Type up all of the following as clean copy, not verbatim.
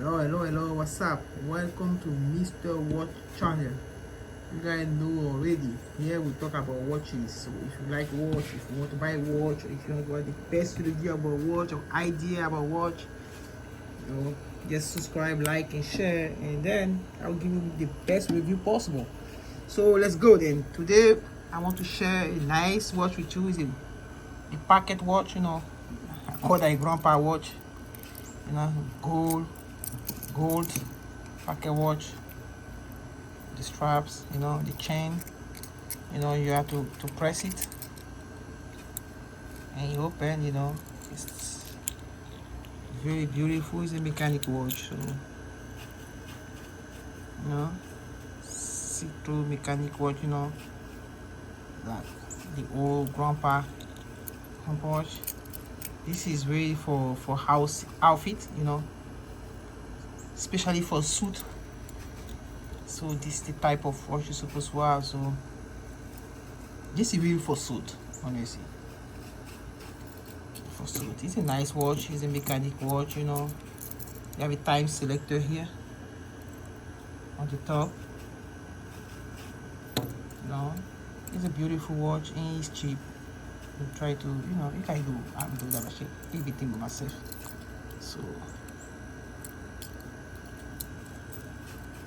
Hello, what's up? Welcome to Mr. Watch channel. You guys know already, here we talk about watches. So if you like watch, if you want to buy watch, or if you want to buy the best video about watch or idea about watch, just subscribe, like and share, and then I'll give you the best review possible. So let's go then. Today I want to share a nice watch with you. It's a pocket watch, I call that a grandpa watch, gold pocket watch. The straps, the chain, you have to press it and you open. It's very beautiful. It's a mechanic watch, so see-through mechanic watch, like the old grandpa watch. This is really for house outfit, especially for suit. So this is the type of watch you're supposed to have. So this is really for suit, honestly. For suit. It's a nice watch. It's a mechanic watch, You have a time selector here on the top. It's a beautiful watch and it's cheap. You try to, you can do. I'm doing that shit. Everything by myself. So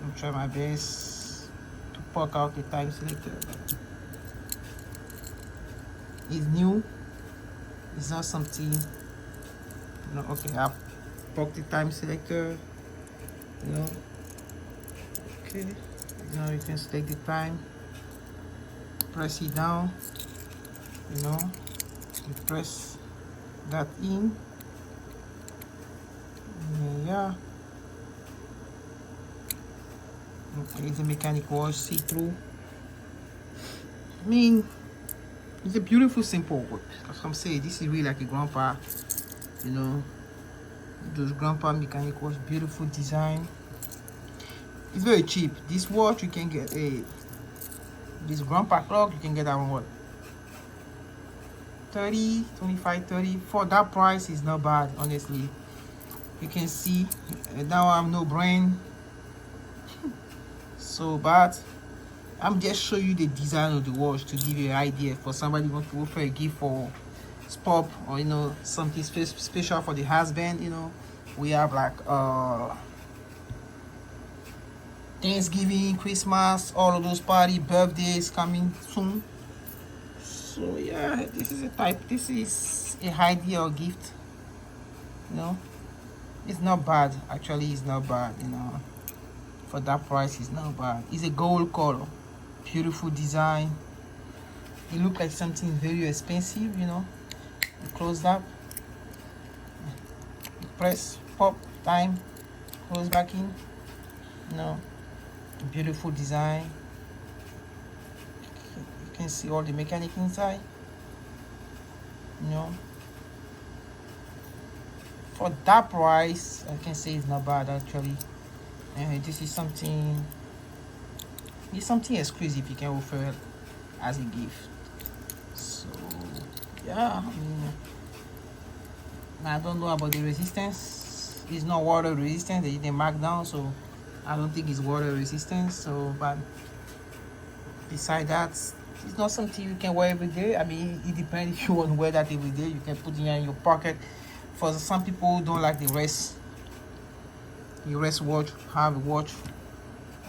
I'll try my best to poke out the time selector. It's new. It's not something, okay, I poke the time selector, okay, you can select the time, press it down, you press that in, yeah. Okay, it's a mechanic watch, see-through. I mean, it's a beautiful, simple watch. As I'm saying, this is really like a grandpa, those grandpa mechanic watch, beautiful design. It's very cheap. This watch you can get this grandpa clock, you can get that one what? 30, 25, 30. For that price is not bad, honestly. You can see now I have no brain. So but I'm just showing you the design of the watch to give you an idea for somebody who want to offer a gift for sport or something special for the husband. We have like Thanksgiving, Christmas, all of those party, birthdays coming soon. So yeah, this is a idea or gift. It's not bad. Actually, it's not bad. For that price, it's not bad. It's a gold color, beautiful design. It looks like something very expensive. You close up, press, pop, time, close back in. Beautiful design. You can see all the mechanic inside. For that price, I can say it's not bad actually. And this is something. It's something exclusive you can offer as a gift. So yeah, I don't know about the resistance. It's not water resistant. They didn't mark down, so I don't think it's water resistant. So but beside that, it's not something you can wear every day. I mean, it depends if you want to wear that every day. You can put it in your pocket. For some people who don't like the rest watch, have a watch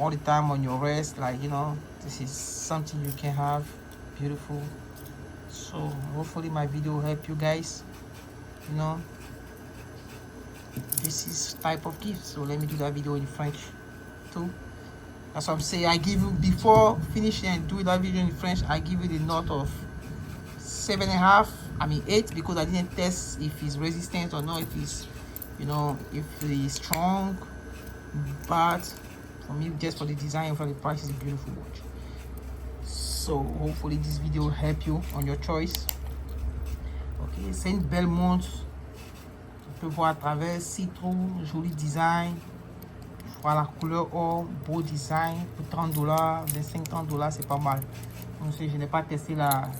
all the time on your wrist, like this is something you can have. Beautiful. So hopefully my video will help you guys. This is type of gift. So let me do that video in French too. That's what I'm saying. I give you, before finishing and doing that video in French, I give you the note of 7.5. I mean 8, because I didn't test if it's resistant or not, if it's if it's strong. But for me, just for the design, for the price, is a beautiful watch. So hopefully this video will help you on your choice. Ok, c'est une belle montre. Tu peux voir à travers, see-through, joli design. Voilà, la couleur or, beau design. Pour $30, 25-30$, c'est pas mal. Donc je n'ai pas testé la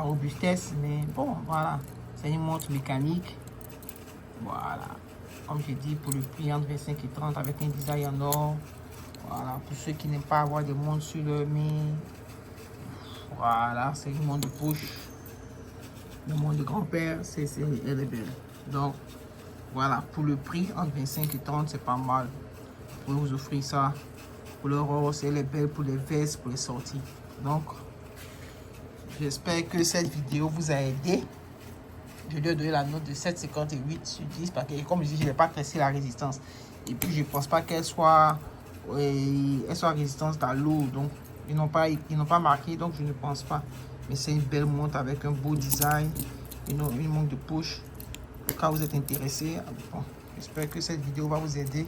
robustesse, mais bon, voilà. C'est une montre mécanique. Voilà. comme j'ai dit, pour le prix entre 25 et 30 avec un design en or. Voilà, pour ceux qui n'aiment pas avoir des montres sur leur main. Voilà, c'est une montre de poche. Une montre de grand-père, elle est belle. Donc, voilà, pour le prix entre 25 et 30, c'est pas mal. Vous pouvez vous offrir ça. Pour le rose, elle est belle pour les vestes, pour les sorties. Donc, j'espère que cette vidéo vous a aidé. Je lui ai donné la note de 7,58 sur 10 parce que, comme je dis, je n'ai pas testé la résistance. Et puis, je ne pense pas qu'elle soit, résistante à l'eau. Donc, ils n'ont pas marqué, donc je ne pense pas. Mais c'est une belle montre avec un beau design, une montre de poche. Au cas où vous êtes intéressé, bon, j'espère que cette vidéo va vous aider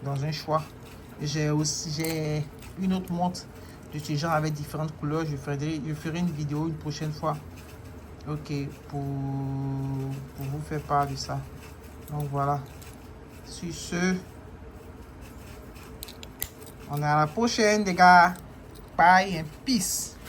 dans un choix. J'ai une autre montre de ce genre avec différentes couleurs. Je ferai une vidéo une prochaine fois. Ok, pour vous faire part de ça. Donc voilà. Sur ce, on est à la prochaine, les gars. Bye and peace.